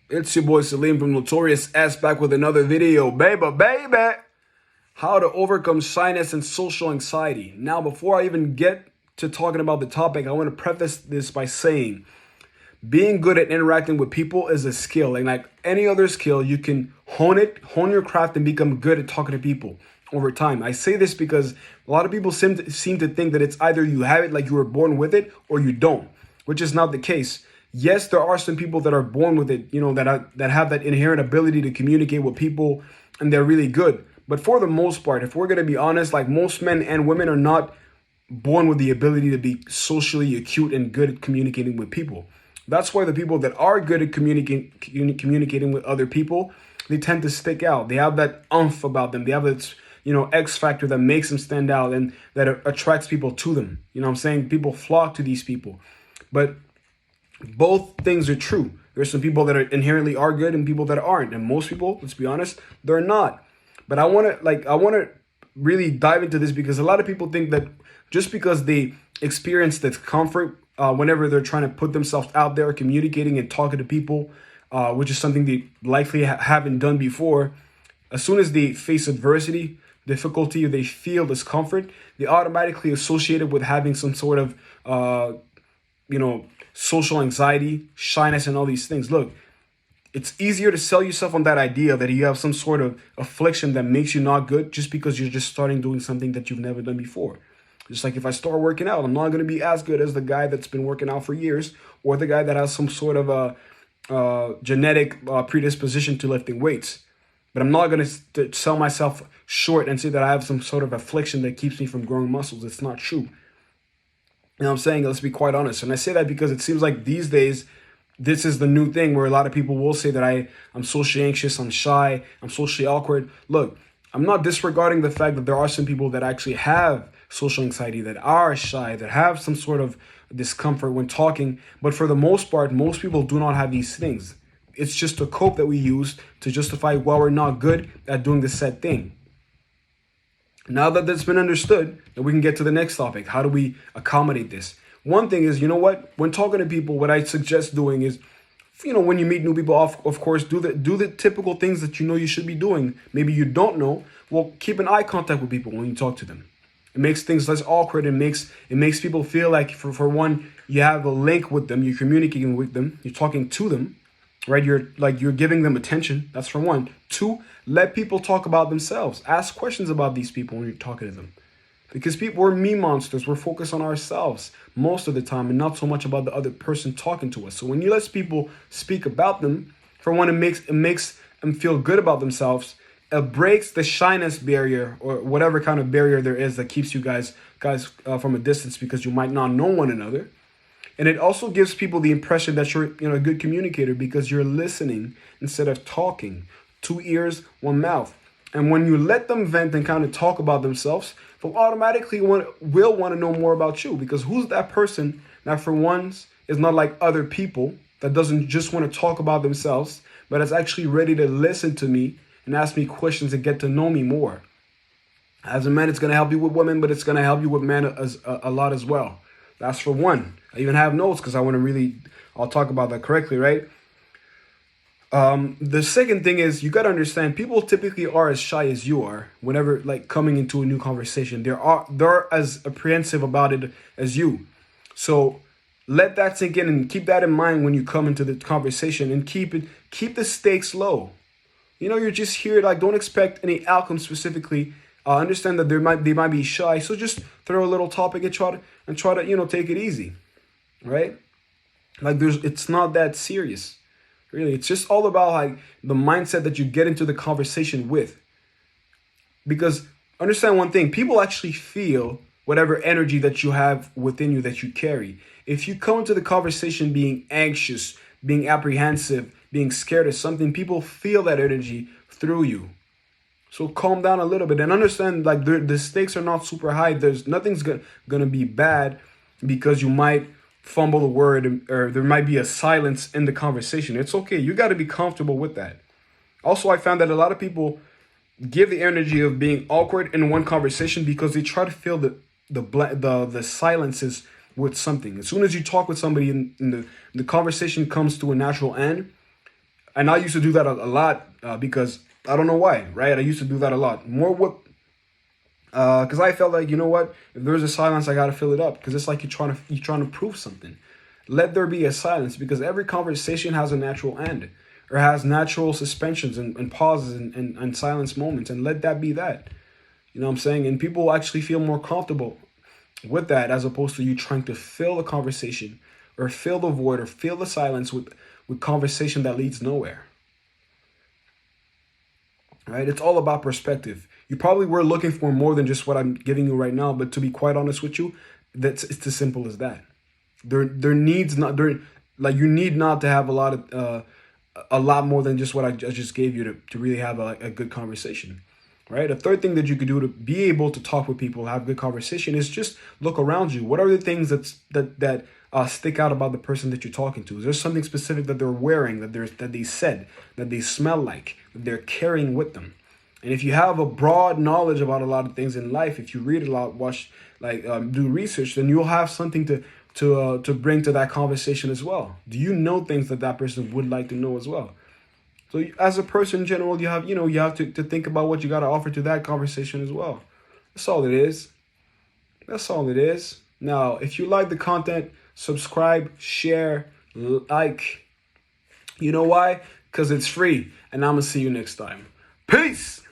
It's your boy Salim from Notorious S back with another video, baby. How to overcome shyness and social anxiety. Now, before I even get to talking about the topic, I want to preface this by saying being good at interacting with people is a skill. And like any other skill, you can hone your craft and become good at talking to people over time. I say this because a lot of people seem to think that it's either you have it, like you were born with it, or you don't, which is not the case. Yes, there are some people that are born with it, that have that inherent ability to communicate with people, and they're really good. But for the most part, if we're going to be honest, like most men and women are not born with the ability to be socially acute and good at communicating with people. That's why the people that are good at communicating with other people, they tend to stick out. They have that umph about them. They have that, X factor that makes them stand out and that attracts people to them. You know what I'm saying? People flock to these people. But both things are true. There's some people that inherently are good and people that aren't. And most people, let's be honest, they're not. But I want to really dive into this because a lot of people think that just because they experience discomfort whenever they're trying to put themselves out there, communicating and talking to people, which is something they likely haven't done before, as soon as they face adversity, difficulty, or they feel discomfort, they automatically associate it with having some sort of, social anxiety, shyness, and all these things. Look, it's easier to sell yourself on that idea that you have some sort of affliction that makes you not good just because you're just starting doing something that you've never done before. Just like if I start working out, I'm not going to be as good as the guy that's been working out for years or the guy that has some sort of a genetic predisposition to lifting weights. But I'm not going to sell myself short and say that I have some sort of affliction that keeps me from growing muscles. It's not true. You know what I'm saying? Let's be quite honest. And I say that because it seems like these days, this is the new thing where a lot of people will say that I'm socially anxious, I'm shy, I'm socially awkward. Look, I'm not disregarding the fact that there are some people that actually have social anxiety, that are shy, that have some sort of discomfort when talking. But for the most part, most people do not have these things. It's just a cope that we use to justify why we're not good at doing the said thing. Now that that's been understood, then we can get to the next topic. How do we accommodate this? One thing is, you know what? When talking to people, what I suggest doing is, when you meet new people, of course, do the typical things that you should be doing. Maybe you don't know. Well, keep an eye contact with people when you talk to them. It makes things less awkward. It makes people feel like, for one, you have a link with them. You're communicating with them. You're talking to them, right? You're giving them attention. That's for one. Two, let people talk about themselves. Ask questions about these people when you're talking to them. Because we're me monsters. We're focused on ourselves most of the time and not so much about the other person talking to us. So when you let people speak about them, for one, it makes them feel good about themselves. It breaks the shyness barrier or whatever kind of barrier there is that keeps you guys from a distance because you might not know one another. And it also gives people the impression that you're a good communicator because you're listening instead of talking. 2 ears, 1 mouth. And when you let them vent and kind of talk about themselves, they'll automatically will want to know more about you, because who's that person that for once is not like other people, that doesn't just want to talk about themselves, but is actually ready to listen to me and ask me questions and get to know me more. As a man, it's going to help you with women, but it's going to help you with men a lot as well. That's for one. I even have notes because I'll talk about that correctly, right? The second thing is you got to understand people typically are as shy as you are whenever coming into a new conversation. They're as apprehensive about it as you. So let that sink in and keep that in mind when you come into the conversation and keep the stakes low. You're just here, don't expect any outcome specifically. Understand that they might be shy. So just throw a little topic and try to take it easy. Right? It's not that serious. Really, it's just all about the mindset that you get into the conversation with. Because understand one thing, people actually feel whatever energy that you have within you that you carry. If you come into the conversation being anxious, being apprehensive, being scared of something, people feel that energy through you. So calm down a little bit and understand the stakes are not super high. Nothing's gonna be bad because you might fumble a word or there might be a silence in the conversation. It's okay. You got to be comfortable with that. Also, I found that a lot of people give the energy of being awkward in one conversation because they try to fill the silences with something. As soon as you talk with somebody and the conversation comes to a natural end, And I used to do that a lot because I don't know why, right? I used to do that a lot. More what, because I felt like, you know what? If there's a silence, I gotta fill it up because it's like you're trying to prove something. Let there be a silence because every conversation has a natural end or has natural suspensions and pauses and silence moments, and let that be that. You know what I'm saying? And people actually feel more comfortable with that as opposed to you trying to fill the conversation or fill the void or fill the silence with conversation that leads nowhere. Right? It's all about perspective. You probably were looking for more than just what I'm giving you right now, but to be quite honest with you, it's as simple as that. There needs not there like you need not to have a lot more than just what I just gave you to really have a good conversation. Right? A third thing that you could do to be able to talk with people, have good conversation, is just look around you. What are the things that stick out about the person that you're talking to? Is there something specific that they're wearing, that they said, that they smell like, that they're carrying with them? And if you have a broad knowledge about a lot of things in life, if you read a lot, watch, do research, then you'll have something to bring to that conversation as well. Do you know things that person would like to know as well? So as a person in general, you have to think about what you got to offer to that conversation as well. That's all it is. That's all it is. Now, if you like the content, subscribe, share, like. You know why? Because it's free. And I'm going to see you next time. Peace.